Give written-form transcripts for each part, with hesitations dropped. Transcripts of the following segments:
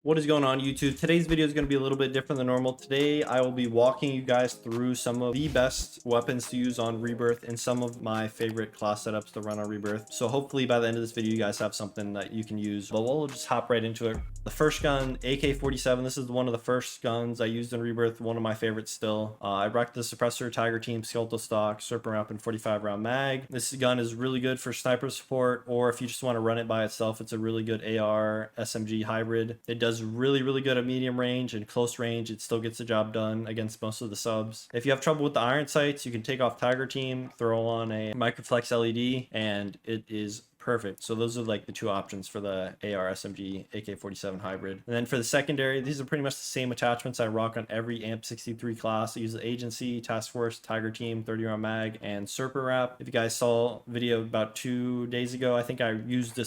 What is going on, YouTube? Today's video is going to be a little bit different than normal. Today I will be walking you guys through some of the best weapons to use on Rebirth and some of my favorite class setups to run on Rebirth. So hopefully by the end of this video you guys have something that you can use, but we'll just hop right into it. The first gun, AK-47. This is one of the first guns I used in Rebirth, one of my favorites still. I rocked the suppressor, Tiger Team, skeletal stock, serpent wrap, and 45 round mag. This gun is really good for sniper support, or if you just want to run it by itself, it's a really good AR SMG hybrid. It does really good at medium range and close range. It still gets the job done against most of the subs. If you have trouble with the iron sights, you can take off Tiger Team, throw on a microflex LED, and it is perfect. So those are like the two options for the AR SMG AK-47 hybrid. And then for the secondary, these are pretty much the same attachments I rock on every AMP63 class. I use the Agency, Task Force, Tiger Team, 30 round mag, and serpent wrap. If you guys saw a video about 2 days ago, I think I used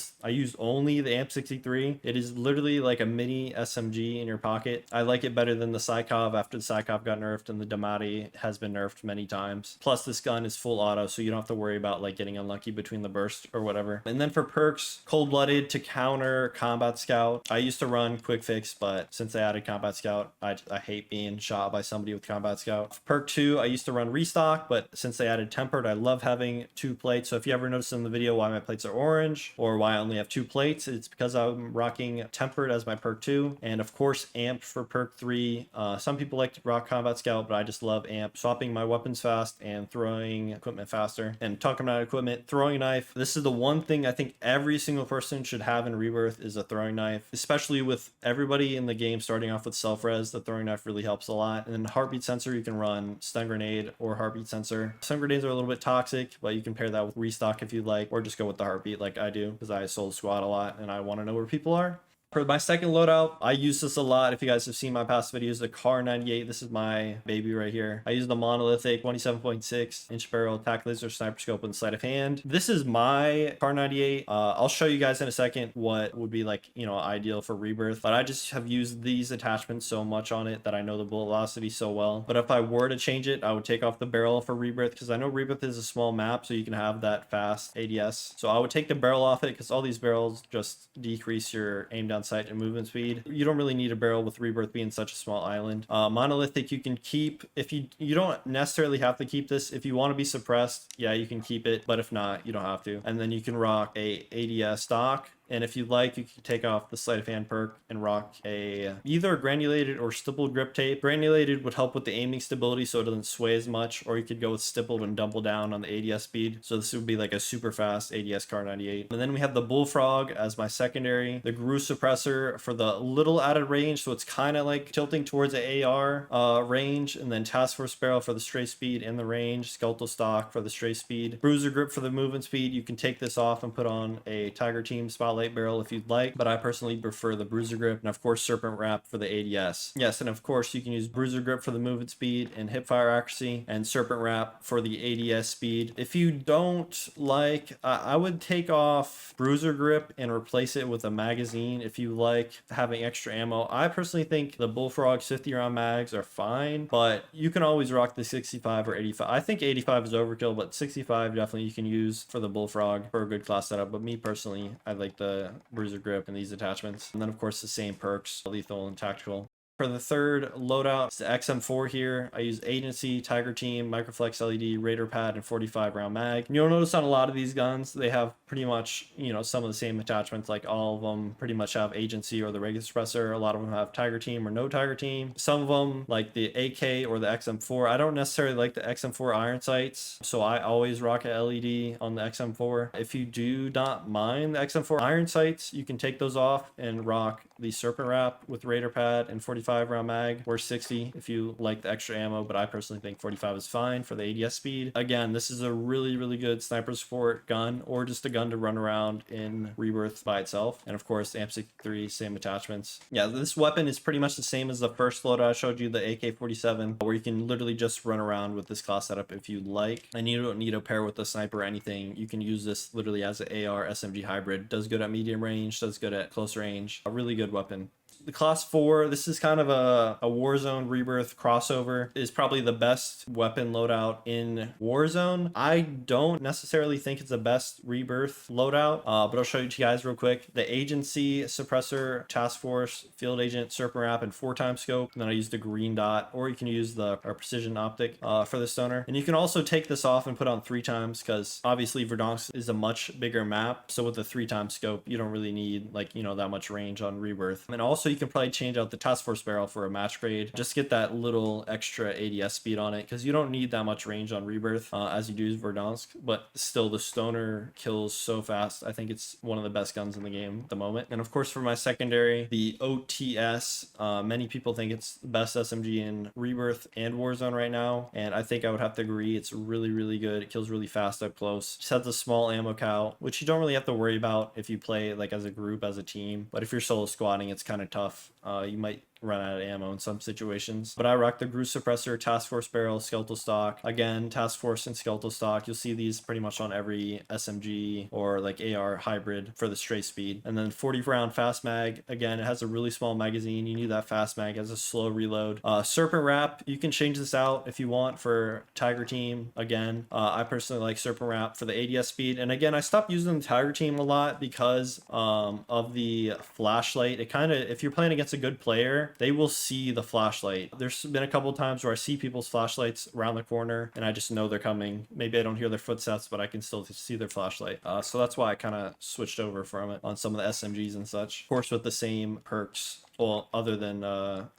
only the AMP63. It is literally like a mini SMG in your pocket. I like it better than the Psychov after the Psychov got nerfed, and the Damati has been nerfed many times. Plus this gun is full auto, so you don't have to worry about like getting unlucky between the burst or whatever. And then for perks, cold-blooded to counter combat scout. I used to run quick fix, but since they added combat scout, I hate being shot by somebody with combat scout. Perk 2, I used to run restock, but since they added tempered, I love having 2 plates. So if you ever notice in the video why my plates are orange or why I only have 2 plates, it's because I'm rocking tempered as my perk 2, and of course amped for perk 3. Some people like to rock combat scout, but I just love amp, swapping my weapons fast and throwing equipment faster. And talking about equipment, throwing knife, this is the one thing I think every single person should have in Rebirth is a throwing knife, especially with everybody in the game starting off with self-res. The throwing knife really helps a lot. And then heartbeat sensor, you can run stun grenade or heartbeat sensor. Stun grenades are a little bit toxic, but you can pair that with restock if you'd like, or just go with the heartbeat like I do, because I sold squad a lot and I want to know where people are. For my second loadout, I use this a lot. If you guys have seen my past videos, the Kar98, this is my baby right here. I use the monolithic 27.6 inch barrel attack laser sniper scope and sleight of hand. This is my Kar98. I'll show you guys in a second what would be like, you know, ideal for Rebirth, but I just have used these attachments so much on it that I know the bullet velocity so well. But if I were to change it, I would take off the barrel for Rebirth, because I know Rebirth is a small map, so you can have that fast ADS. So I would take the barrel off it, because all these barrels just decrease your aim down sight and movement speed. You don't really need a barrel with Rebirth being such a small island. Monolithic you can keep. If you don't necessarily have to keep this. If you want to be suppressed, yeah, you can keep it, but if not, you don't have to. And then you can rock a ADS stock. And if you'd like, you can take off the sleight of hand perk and rock either a granulated or stippled grip tape. Granulated would help with the aiming stability so it doesn't sway as much, or you could go with stippled and double down on the ADS speed. So this would be like a super fast ADS Kar98. And then we have the Bullfrog as my secondary, the Gru suppressor for the little added range, so it's kind of like tilting towards the AR range, and then Task Force barrel for the stray speed and the range, skeletal stock for the stray speed, bruiser grip for the movement speed. You can take this off and put on a Tiger Team spotlight barrel if you'd like, but I personally prefer the bruiser grip, and of course serpent wrap for the ADS. Yes, and of course you can use bruiser grip for the movement speed and hip fire accuracy, and serpent wrap for the ADS speed. If you don't like, I would take off bruiser grip and replace it with a magazine if you like having extra ammo. I personally think the Bullfrog's 50 round mags are fine, but you can always rock the 65 or 85. I think 85 is overkill, but 65 definitely you can use for the Bullfrog for a good class setup. But me personally, I like the bruiser grip and these attachments. And then of course the same perks, lethal and tactical. For the third loadout, it's the XM4 here. I use Agency, Tiger Team, Microflex LED, Raider Pad, and 45 round mag. And you'll notice on a lot of these guns, they have pretty much, you know, some of the same attachments. Like all of them pretty much have Agency or the regular suppressor. A lot of them have Tiger Team or no Tiger Team. Some of them, like the AK or the XM4, I don't necessarily like the XM4 iron sights, so I always rock a LED on the XM4. If you do not mind the XM4 iron sights, you can take those off and rock the serpent wrap with Raider Pad and 45 round mag, or 60 if you like the extra ammo, but I personally think 45 is fine for the ADS speed. Again, this is a really good sniper support gun, or just a gun to run around in Rebirth by itself. And of course AMP63, same attachments. Yeah, this weapon is pretty much the same as the first loadout I showed you, the AK-47, where you can literally just run around with this class setup if you like, and you don't need to pair with a sniper or anything. You can use this literally as an AR SMG hybrid. Does good at medium range, does good at close range. A really good weapon. The class 4, this is kind of a Warzone Rebirth crossover, is probably the best weapon loadout in Warzone. I don't necessarily think it's the best Rebirth loadout, but I'll show you guys real quick. The Agency, Suppressor, Task Force, Field Agent, Serpent Wrap, and 4x scope. And then I used the green dot, or you can use the Precision Optic for the Stoner. And you can also take this off and put on 3x, because obviously Verdansk is a much bigger map. So with the 3x scope, you don't really need like, you know, that much range on Rebirth. And also you can probably change out the Task Force barrel for a match grade. Just get that little extra ADS speed on it, because you don't need that much range on Rebirth as you do Verdansk. But still, the Stoner kills so fast. I think it's one of the best guns in the game at the moment. And of course, for my secondary, the OTS, many people think it's the best SMG in Rebirth and Warzone right now, and I think I would have to agree. It's really, really good. It kills really fast up close. Just has a small ammo count, which you don't really have to worry about if you play like as a group, as a team. But if you're solo squatting, it's kind of tough. You might run out of ammo in some situations. But I rock the Grease Suppressor, Task Force barrel, Skeletal stock. Again, Task Force and Skeletal stock. You'll see these pretty much on every SMG or like AR hybrid for the straight speed. And then 40 round fast mag. Again, it has a really small magazine. You need that fast mag as a slow reload. Serpent Wrap, you can change this out if you want for Tiger Team. Again, I personally like Serpent Wrap for the ADS speed. And again, I stopped using the Tiger Team a lot because of the flashlight. It kind of, if you're playing against a good player, they will see the flashlight. There's been a couple of times where I see people's flashlights around the corner and I just know they're coming. Maybe I don't hear their footsteps, but I can still see their flashlight. So that's why I kind of switched over from it on some of the SMGs and such. Of course, with the same perks, well, other than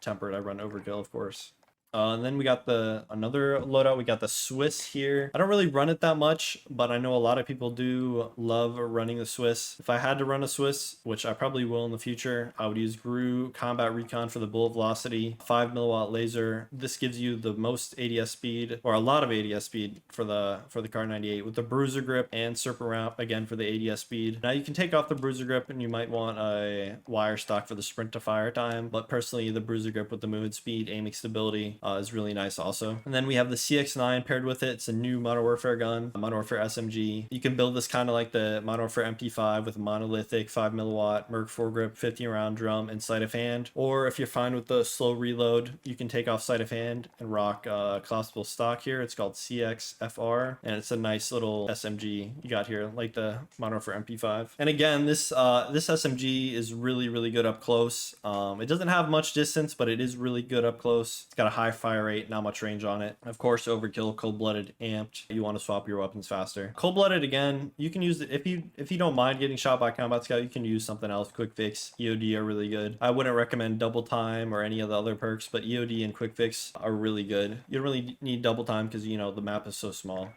tempered, I run overkill, of course. And then we got another loadout. We got the Swiss here. I don't really run it that much, but I know a lot of people do love running the Swiss. If I had to run a Swiss, which I probably will in the future, I would use GRU Combat Recon for the bullet velocity, 5 milliwatt laser. This gives you the most ADS speed, or a lot of ADS speed for the Kar 98, with the Bruiser Grip and Serpent Wrap again for the ADS speed. Now you can take off the Bruiser Grip and you might want a wire stock for the sprint to fire time, but personally the Bruiser Grip with the movement speed, aiming stability, is really nice also. And then we have the CX9 paired with it. It's a new Modern Warfare gun, a Modern Warfare SMG. You can build this kind of like the Modern Warfare MP5 with a monolithic 5 milliwatt Merc foregrip, 15 round drum, and sleight of hand. Or if you're fine with the slow reload, you can take off sleight of hand and rock collapsible stock here. It's called CXFR, and it's a nice little SMG you got here, like the Modern Warfare MP5. And again, this SMG is really, really good up close. It doesn't have much distance, but it is really good up close. It's got a high fire rate, not much range on it. Of course, overkill, cold-blooded, amped. You want to swap your weapons faster. Cold-blooded, again, you can use it if you don't mind getting shot by combat scout. You can use something else. Quick fix, EOD are really good. I wouldn't recommend double time or any of the other perks, but EOD and quick fix are really good. You don't really need double time because, you know, the map is so small.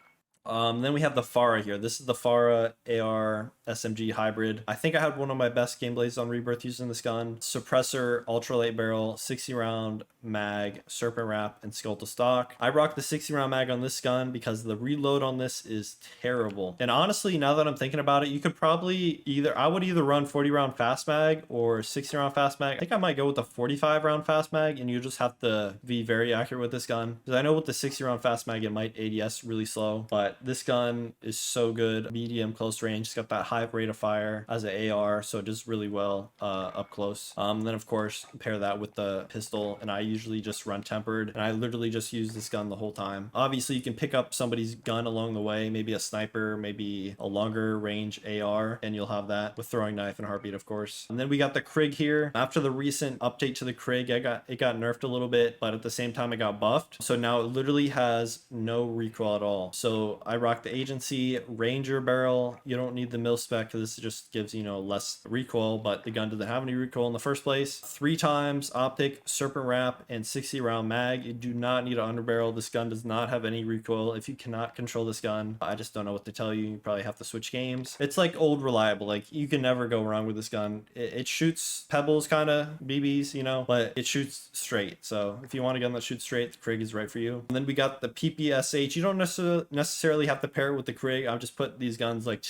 Then we have the Fara here. This is the Fara AR SMG hybrid. I think I had one of my best gameplays on Rebirth using this gun. Suppressor, ultralight barrel, 60 round mag, Serpent Wrap, and Skeletal stock. I rock the 60 round mag on this gun because the reload on this is terrible. And honestly, now that I'm thinking about it, you could probably I would either run 40 round fast mag or 60 round fast mag. I think I might go with the 45 round fast mag, and you just have to be very accurate with this gun. Because I know with the 60 round fast mag, it might ADS really slow, but this gun is so good. Medium close range. It's got that high rate of fire as an AR, so it does really well up close. Then of course pair that with the pistol, and I usually just run tempered, and I literally just use this gun the whole time. Obviously you can pick up somebody's gun along the way, maybe a sniper, maybe a longer range AR, and you'll have that with throwing knife and heartbeat, of course. And then we got the Krig here. After the recent update to the Krig, it got nerfed a little bit, but at the same time it got buffed, so now it literally has no recoil at all. So I rock the Agency Ranger barrel. You don't need the mil spec because this just gives, you know, less recoil, but the gun doesn't have any recoil in the first place. 3x optic, Serpent Wrap, and 60 round mag. You do not need an underbarrel. This gun does not have any recoil. If you cannot control this gun, I just don't know what to tell you. You probably have to switch games. It's like old reliable. Like, you can never go wrong with this gun. It shoots pebbles, kind of BBs, you know, but it shoots straight. So if you want a gun that shoots straight, the Krig is right for you. And then we got the PPSH. You don't necessarily necessarily have to pair it with the Krig. I've just put these guns like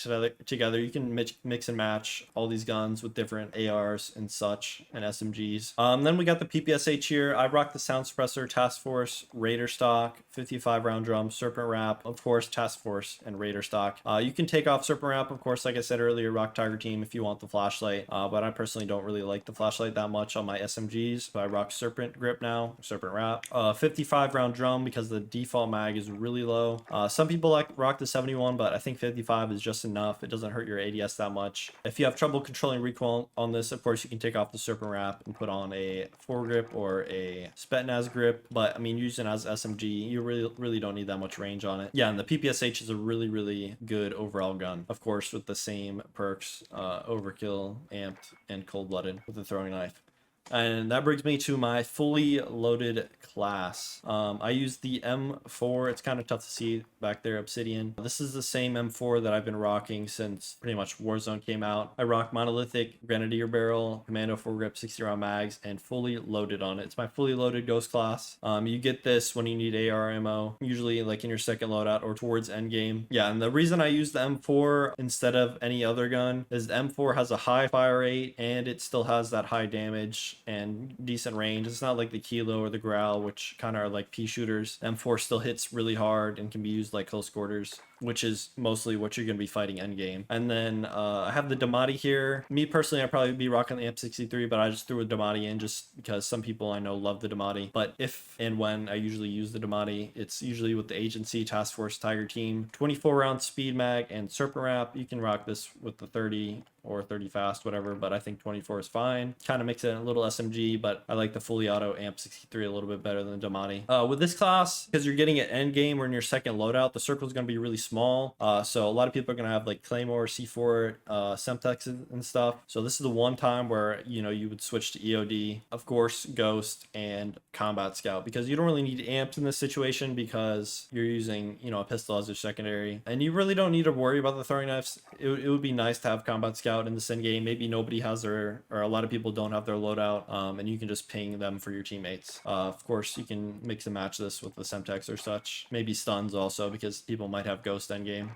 together. You can mix and match all these guns with different ARs and such and SMGs. Then we got the PPSH here. I rock the Sound Suppressor, Task Force, Raider stock, 55 round drum, Serpent Wrap, of course, Task Force and Raider stock. You can take off Serpent Wrap, of course, like I said earlier, rock Tiger Team if you want the flashlight. But I personally don't really like the flashlight that much on my SMGs. So I rock Serpent Grip now, Serpent Wrap. 55 round drum because the default mag is really low. Some people like rock the 71, but I think 55 is just enough. It doesn't hurt your ADS that much. If you have trouble controlling recoil on this, of course, you can take off the Serpent Wrap and put on a foregrip or a Spetsnaz grip. But I mean, using it as SMG, you really don't need that much range on it. Yeah, and the PPSH is a really good overall gun. Of course, with the same perks, overkill, amped, and cold-blooded with the throwing knife. And that brings me to my fully loaded class. I use the M4. It's kind of tough to see back there, Obsidian. This is the same M4 that I've been rocking since pretty much Warzone came out. I rock monolithic Grenadier barrel, commando foregrip, 60 round mags, and fully loaded on it. It's my fully loaded ghost class. You get this when you need AR ammo, usually like in your second loadout or towards endgame. Yeah, and the reason I use the M4 instead of any other gun is the M4 has a high fire rate and it still has that high damage and decent range. It's not like the Kilo or the Growl, which kind of are like pea shooters. M4 still hits really hard and can be used like close quarters, which is mostly what you're going to be fighting endgame. And then I have the Damati here. Me personally, I'd probably be rocking the AMP63, but I just threw a Damati in just because some people I know love the Damati. But if and when I usually use the Damati, it's usually with the Agency, Task Force, Tiger Team. 24 round speed mag and Serpent Wrap. You can rock this with the 30 or 30 fast, whatever, but I think 24 is fine. Kind of makes it a little SMG, but I like the fully auto AMP63 a little bit better than the Damati. With this class, because you're getting it end game or in your second loadout, the circle is going to be really small. So a lot of people are going to have like Claymore, C4, Semtex and stuff. So this is the one time where, you know, you would switch to EOD, of course, Ghost and Combat Scout, because you don't really need amped in this situation because you're using, you know, a pistol as your secondary, and you really don't need to worry about the throwing knives. It would be nice to have Combat Scout in this end game. Maybe nobody has their, or a lot of people don't have their loadout, and you can just ping them for your teammates. Of course, you can mix and match this with the Semtex or such. Maybe stuns also, because people might have Ghost end game.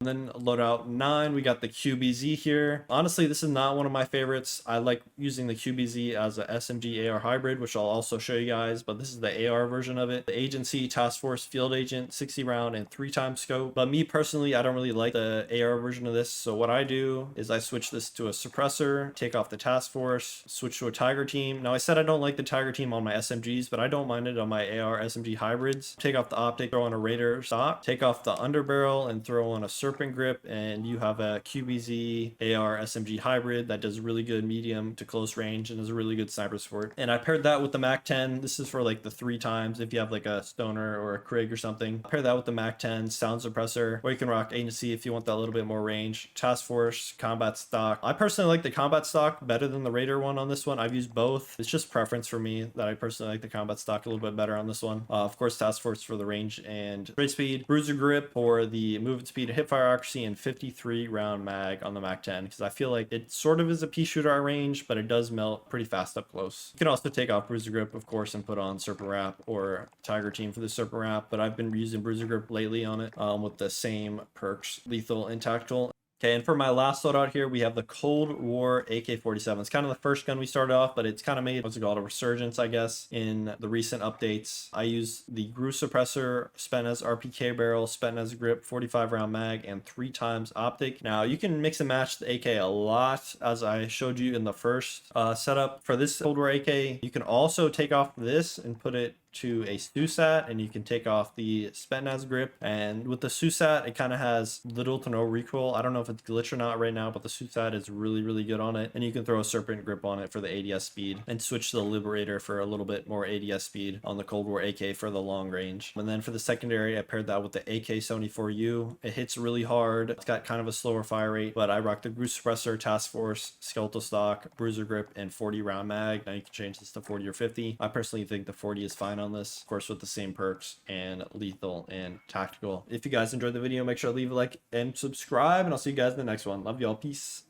And then loadout 9, we got the QBZ here. Honestly, this is not one of my favorites. I like using the QBZ as a SMG AR hybrid, which I'll also show you guys, but this is the AR version of it. The Agency, Task Force, Field Agent, 60 round and 3x scope. But me personally, I don't really like the AR version of this. So what I do is I switch this to a suppressor, take off the Task Force, switch to a Tiger Team. Now I said I don't like the Tiger Team on my SMGs, but I don't mind it on my AR SMG hybrids. Take off the optic, throw on a Raider stock, take off the underbarrel and throw on a Serpent Grip, and you have a QBZ AR SMG hybrid that does really good medium to close range and is a really good sniper support. And I paired that with the Mac-10. This is for like the 3x if you have like a Stoner or a Krig or something. Pair that with the Mac-10 Sound Suppressor, or you can rock Agency if you want that little bit more range. Task Force, Combat Stock. I personally like the Combat Stock better than the Raider one on this one. I've used both. It's just preference for me that I personally like the Combat Stock a little bit better on this one. Of course, Task Force for the range and straight speed. Bruiser Grip for the movement speed and hipfire accuracy, and 53 round mag on the Mac-10, because I feel like it sort of is a pea shooter at range, but it does melt pretty fast up close. You can also take off Bruiser Grip, of course, and put on Serpent Wrap or Tiger Team for the Serpent Wrap, but I've been using Bruiser Grip lately on it with the same perks, lethal and tactical. Okay, and for my last loadout here, we have the Cold War AK-47. It's kind of the first gun we started off, but it's kind of made, what's it called, a resurgence, I guess, in the recent updates. I use the Grew Suppressor, Spetsnaz RPK barrel, Spetsnaz grip, 45 round mag, and 3x optic. Now, you can mix and match the AK a lot, as I showed you in the first setup. For this Cold War AK, you can also take off this and put it to a SUSAT, and you can take off the Spetsnaz grip. And with the SUSAT, it kind of has little to no recoil. I don't know if it's glitch or not right now, but the SUSAT is really good on it. And you can throw a Serpent Grip on it for the ADS speed, and switch to the Liberator for a little bit more ADS speed on the Cold War AK for the long range. And then for the secondary, I paired that with the AK-74U. It hits really hard. It's got kind of a slower fire rate, but I rock the Grew Suppressor, Task Force, Skeletal Stock, Bruiser Grip, and 40 round mag. Now you can change this to 40 or 50. I personally think the 40 is fine on this, of course, with the same perks and lethal and tactical. If you guys enjoyed the video, make sure to leave a like and subscribe, and I'll see you guys in the next one. Love y'all. Peace.